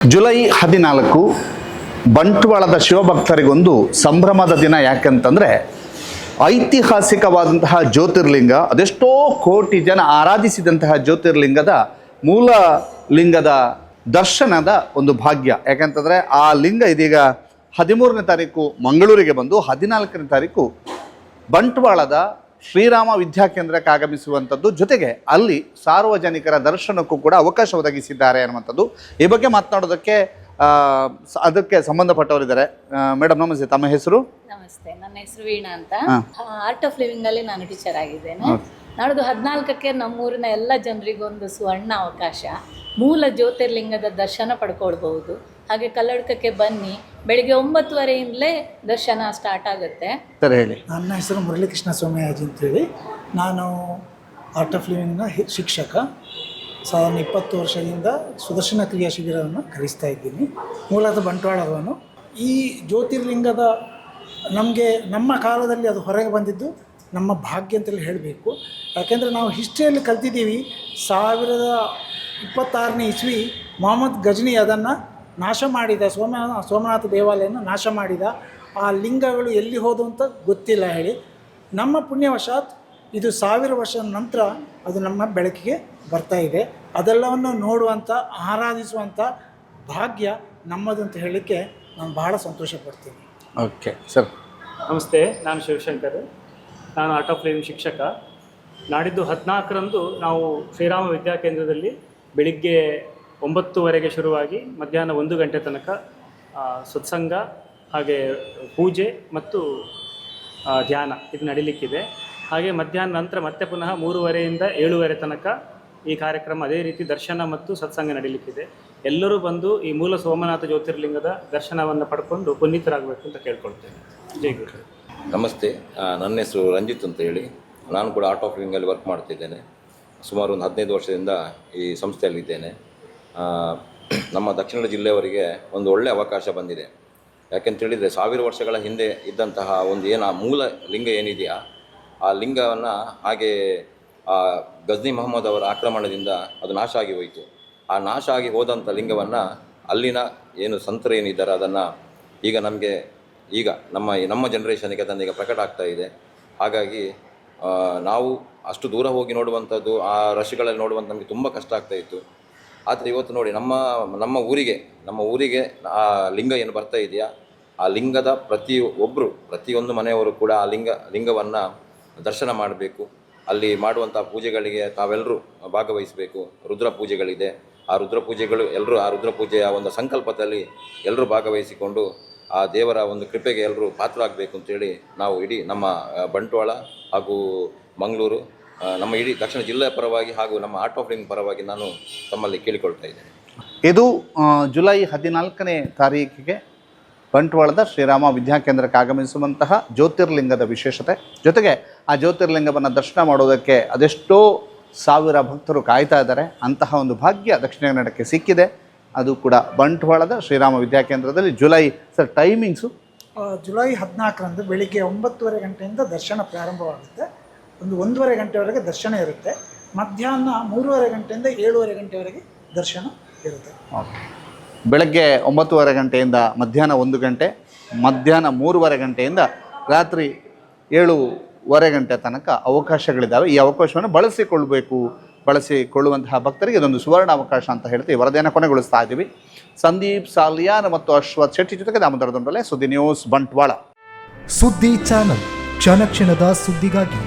July 14 ಬಂಟ್ವಾಳದ ಶಿವಭಕ್ತರಿಗೊಂದು ಸಂಭ್ರಮದ ದಿನ. ಯಾಕಂತಂದರೆ ಐತಿಹಾಸಿಕವಾದಂತಹ ಜ್ಯೋತಿರ್ಲಿಂಗ, ಅದೆಷ್ಟೋ ಕೋಟಿ ಜನ ಆರಾಧಿಸಿದಂತಹ ಜ್ಯೋತಿರ್ಲಿಂಗದ ಮೂಲ ಲಿಂಗದ ದರ್ಶನದ ಒಂದು ಭಾಗ್ಯ. ಯಾಕಂತಂದರೆ ಆ ಲಿಂಗ ಇದೀಗ 13ನೇ ತಾರೀಕು ಮಂಗಳೂರಿಗೆ ಬಂದು 14ನೇ ತಾರೀಕು ಬಂಟ್ವಾಳದ ಶ್ರೀರಾಮ ವಿದ್ಯಾಕೇಂದ್ರಕ್ಕೆ ಆಗಮಿಸುವಂಥದ್ದು. ಜೊತೆಗೆ ಅಲ್ಲಿ ಸಾರ್ವಜನಿಕರ ದರ್ಶನಕ್ಕೂ ಕೂಡ ಅವಕಾಶ ಒದಗಿಸಿದ್ದಾರೆ ಅನ್ನುವಂಥದ್ದು. ಈ ಬಗ್ಗೆ ಮಾತನಾಡೋದಕ್ಕೆ ಅದಕ್ಕೆ ಸಂಬಂಧಪಟ್ಟವರಿದ್ದಾರೆ. ಮೇಡಮ್ ನಮಸ್ತೆ, ತಮ್ಮ ಹೆಸರು? ನಮಸ್ತೆ, ನನ್ನ ಹೆಸರು ವೀಣಾ ಅಂತ. ಆರ್ಟ್ ಆಫ್ ಲಿವಿಂಗ್ ಅಲ್ಲಿ ನಾನು ಟೀಚರ್ ಆಗಿದ್ದೇನೆ. ನಾಡ್ದು 14ಕ್ಕೆ ನಮ್ಮೂರಿನ ಎಲ್ಲ ಜನರಿಗೂ ಒಂದು ಸುವರ್ಣ ಅವಕಾಶ, ಮೂಲ ಜ್ಯೋತಿರ್ಲಿಂಗದ ದರ್ಶನ ಪಡ್ಕೊಳ್ಬಹುದು. ಹಾಗೆ ಕಲ್ಲಡ್ಕಕ್ಕೆ ಬನ್ನಿ, ಬೆಳಿಗ್ಗೆ 9:30ಯಿಂದಲೇ ದರ್ಶನ ಸ್ಟಾರ್ಟ್ ಆಗುತ್ತೆ. ಸರ್ ಹೇಳಿ. ನನ್ನ ಹೆಸರು ಮುರಳೀಕೃಷ್ಣ ಸೋಮಯಾಜಿ ಅಂತೇಳಿ, ನಾನು ಆರ್ಟ್ ಆಫ್ ಲಿವಿಂಗ್ನ ಶಿಕ್ಷಕ. ಸಾಧಾರಣ 20 ವರ್ಷದಿಂದ ಸುದರ್ಶನ ಕ್ರಿಯಾ ಶಿಬಿರವನ್ನು ಕಲಿಸ್ತಾ ಇದ್ದೀನಿ. ಮೂಲತಃ ಬಂಟ್ವಾಳದವನು. ಈ ಜ್ಯೋತಿರ್ಲಿಂಗದ ನಮ್ಮ ಕಾಲದಲ್ಲಿ ಅದು ಹೊರಗೆ ಬಂದಿದ್ದು ನಮ್ಮ ಭಾಗ್ಯ ಅಂತೇಳಿ ಹೇಳಬೇಕು. ಯಾಕೆಂದರೆ ನಾವು ಹಿಸ್ಟ್ರಿಯಲ್ಲಿ ಕಲ್ತಿದ್ದೀವಿ, 1026ನೇ ಇಸ್ವಿ ಮೊಹಮ್ಮದ್ ಗಜ್ನಿ ಅದನ್ನು ನಾಶ ಮಾಡಿದ, ಸೋಮನಾಥ ದೇವಾಲಯನ ನಾಶ ಮಾಡಿದ. ಆ ಲಿಂಗಗಳು ಎಲ್ಲಿ ಹೋದವು ಅಂತ ಗೊತ್ತಿಲ್ಲ ಹೇಳಿ. ನಮ್ಮ ಪುಣ್ಯವಶಾತ್ ಇದು 1000 ವರ್ಷದ ನಂತರ ಅದು ನಮ್ಮ ಬೆಳಕಿಗೆ ಬರ್ತಾ ಇದೆ. ಅದೆಲ್ಲವನ್ನು ನೋಡುವಂಥ, ಆರಾಧಿಸುವಂಥ ಭಾಗ್ಯ ನಮ್ಮದು ಅಂತ ಹೇಳಲಿಕ್ಕೆ ನಾನು ಬಹಳ ಸಂತೋಷ ಪಡ್ತೀನಿ. Okay sir. ನಮಸ್ತೆ, ನಾನು ಶಿವಶಂಕರ್. ನಾನು ಆರ್ಟ್ ಆಫ್ ಲಿವಿಂಗ್ ಶಿಕ್ಷಕ. ನಾಡಿದ್ದು 14ರಂದು ನಾವು ಶ್ರೀರಾಮ ವಿದ್ಯಾಕೇಂದ್ರದಲ್ಲಿ ಬೆಳಿಗ್ಗೆ 9:00ವರೆಗೆ ಶುರುವಾಗಿ ಮಧ್ಯಾಹ್ನ 1 ಗಂಟೆ ತನಕ ಸತ್ಸಂಗ, ಹಾಗೆ ಪೂಜೆ ಮತ್ತು ಧ್ಯಾನ ಇದು ನಡೀಲಿಕ್ಕಿದೆ. ಹಾಗೆ ಮಧ್ಯಾಹ್ನ ನಂತರ ಮತ್ತೆ ಪುನಃ 3:30ಯಿಂದ 7:30 ತನಕ ಈ ಕಾರ್ಯಕ್ರಮ, ಅದೇ ರೀತಿ ದರ್ಶನ ಮತ್ತು ಸತ್ಸಂಗ ನಡೀಲಿಕ್ಕಿದೆ. ಎಲ್ಲರೂ ಬಂದು ಈ ಮೂಲ ಸೋಮನಾಥ ಜ್ಯೋತಿರ್ಲಿಂಗದ ದರ್ಶನವನ್ನು ಪಡ್ಕೊಂಡು ಪುನೀತರಾಗಬೇಕು ಅಂತ ಕೇಳ್ಕೊಳ್ತೇನೆ. ಜೈ ಗುರು. ನಮಸ್ತೆ, ನನ್ನ ಹೆಸರು ರಂಜಿತ್ ಅಂತ ಹೇಳಿ. ನಾನು ಕೂಡ ಆರ್ಟ್ ಆಫ್ ಲಿವಿಂಗಲ್ಲಿ ವರ್ಕ್ ಮಾಡ್ತಿದ್ದೇನೆ. ಸುಮಾರು ಒಂದು 15 ವರ್ಷದಿಂದ ಈ ಸಂಸ್ಥೆಯಲ್ಲಿದ್ದೇನೆ. ನಮ್ಮ ದಕ್ಷಿಣ ಜಿಲ್ಲೆಯವರಿಗೆ ಒಂದು ಒಳ್ಳೆಯ ಅವಕಾಶ ಬಂದಿದೆ. ಯಾಕೆಂತೇಳಿದರೆ 1000 ವರ್ಷಗಳ ಹಿಂದೆ ಇದ್ದಂತಹ ಆ ಮೂಲ ಲಿಂಗ ಏನಿದೆಯಾ, ಆ ಲಿಂಗವನ್ನು ಹಾಗೆ ಗಜ್ನಿ ಮೊಹಮ್ಮದ್ ಅವರ ಆಕ್ರಮಣದಿಂದ ಅದು ನಾಶ ಆಗಿ ಹೋಯಿತು. ಆ ನಾಶ ಆಗಿ ಹೋದಂಥ ಲಿಂಗವನ್ನು ಅಲ್ಲಿನ ಏನು ಸಂತರು ಏನಿದ್ದಾರೆ ಅದನ್ನು ಈಗ ನಮಗೆ ನಮ್ಮ ಜನ್ರೇಷನ್ಗೆ ಅದನ್ನೀಗ ಪ್ರಕಟ ಆಗ್ತಾ ಇದೆ. ಹಾಗಾಗಿ ನಾವು ಅಷ್ಟು ದೂರ ಹೋಗಿ ನೋಡುವಂಥದ್ದು, ಆ ರಶ್ಗಳಲ್ಲಿ ನೋಡುವಂಥ ನಮಗೆ ತುಂಬ ಕಷ್ಟ ಆಗ್ತಾಯಿತ್ತು. ಆದರೆ ಇವತ್ತು ನೋಡಿ, ನಮ್ಮ ಊರಿಗೆ ಆ ಲಿಂಗ ಏನು ಬರ್ತಾ ಇದೆಯಾ, ಆ ಲಿಂಗದ ಪ್ರತಿಯೊಂದು ಮನೆಯವರು ಕೂಡ ಆ ಲಿಂಗವನ್ನು ದರ್ಶನ ಮಾಡಬೇಕು. ಅಲ್ಲಿ ಮಾಡುವಂಥ ಪೂಜೆಗಳಿಗೆ ತಾವೆಲ್ಲರೂ ಭಾಗವಹಿಸಬೇಕು. ರುದ್ರ ಪೂಜೆಗಳಿದೆ, ಆ ರುದ್ರ ಪೂಜೆಯ ಒಂದು ಸಂಕಲ್ಪದಲ್ಲಿ ಎಲ್ಲರೂ ಭಾಗವಹಿಸಿಕೊಂಡು ಆ ದೇವರ ಒಂದು ಕೃಪೆಗೆ ಎಲ್ಲರೂ ಪಾತ್ರರಾಗಬೇಕು ಅಂತೇಳಿ ನಾವು ಇಡೀ ನಮ್ಮ ಬಂಟ್ವಾಳ ಹಾಗೂ ಮಂಗಳೂರು, ನಮ್ಮ ಇಡೀ ದಕ್ಷಿಣ ಜಿಲ್ಲೆಯ ಪರವಾಗಿ ಹಾಗೂ ನಮ್ಮ ಆರ್ಟ್ ಆಫ್ ಲಿವಿಂಗ್ ಪರವಾಗಿ ನಾನು ತಮ್ಮಲ್ಲಿ ಕೇಳಿಕೊಳ್ತಾ ಇದ್ದೇನೆ. ಇದು ಜುಲೈ 14ನೇ ತಾರೀಕಿಗೆ ಬಂಟ್ವಾಳದ ಶ್ರೀರಾಮ ವಿದ್ಯಾಕೇಂದ್ರಕ್ಕೆ ಆಗಮಿಸುವಂತಹ ಜ್ಯೋತಿರ್ಲಿಂಗದ ವಿಶೇಷತೆ, ಜೊತೆಗೆ ಆ ಜ್ಯೋತಿರ್ಲಿಂಗವನ್ನು ದರ್ಶನ ಮಾಡೋದಕ್ಕೆ ಅದೆಷ್ಟೋ ಸಾವಿರ ಭಕ್ತರು ಕಾಯ್ತಾ ಇದ್ದಾರೆ. ಅಂತಹ ಒಂದು ಭಾಗ್ಯ ದಕ್ಷಿಣ ಕನ್ನಡಕ್ಕೆ ಸಿಕ್ಕಿದೆ. ಅದು ಕೂಡ ಬಂಟ್ವಾಳದ ಶ್ರೀರಾಮ ವಿದ್ಯಾಕೇಂದ್ರದಲ್ಲಿ. July sir timings? ಜುಲೈ 14ರಂದು ಬೆಳಿಗ್ಗೆ 9:30 ಗಂಟೆಯಿಂದ ದರ್ಶನ ಪ್ರಾರಂಭವಾಗುತ್ತೆ. 1:30 ಗಂಟೆವರೆಗೆ ದರ್ಶನ ಇರುತ್ತೆ. ಮಧ್ಯಾಹ್ನ 3:30 ಗಂಟೆಯಿಂದ 7:30 ಗಂಟೆವರೆಗೆ ದರ್ಶನ ಇರುತ್ತೆ. ಓಕೆ. ಬೆಳಗ್ಗೆ 9:30 ಗಂಟೆಯಿಂದ ಮಧ್ಯಾಹ್ನ 1 ಗಂಟೆ, ಮಧ್ಯಾಹ್ನ 3:30 ಗಂಟೆಯಿಂದ ರಾತ್ರಿ 7:30 ಗಂಟೆ ತನಕ ಅವಕಾಶಗಳಿದ್ದಾವೆ. ಈ ಅವಕಾಶವನ್ನು ಬಳಸಿಕೊಳ್ಳುವಂತಹ ಭಕ್ತರಿಗೆ ಇದೊಂದು ಸುವರ್ಣ ಅವಕಾಶ ಅಂತ ಹೇಳ್ತೀವಿ. ವರದಿಯನ್ನು ಕೊನೆಗೊಳಿಸ್ತಾ ಇದ್ದೀವಿ. ಸಂದೀಪ್ ಸಾಲಿಯಾನ್ ಮತ್ತು ಅಶ್ವಥ್ ಶೆಟ್ಟಿ ಜೊತೆಗೆ ದಾಮೋದರ ದೊಂಡಲೆ, ಸುದ್ದಿ ನ್ಯೂಸ್ ಬಂಟ್ವಾಳ. ಸುದ್ದಿ ಚಾನಲ್, ಕ್ಷಣ ಕ್ಷಣದ ಸುದ್ದಿಗಾಗಿ.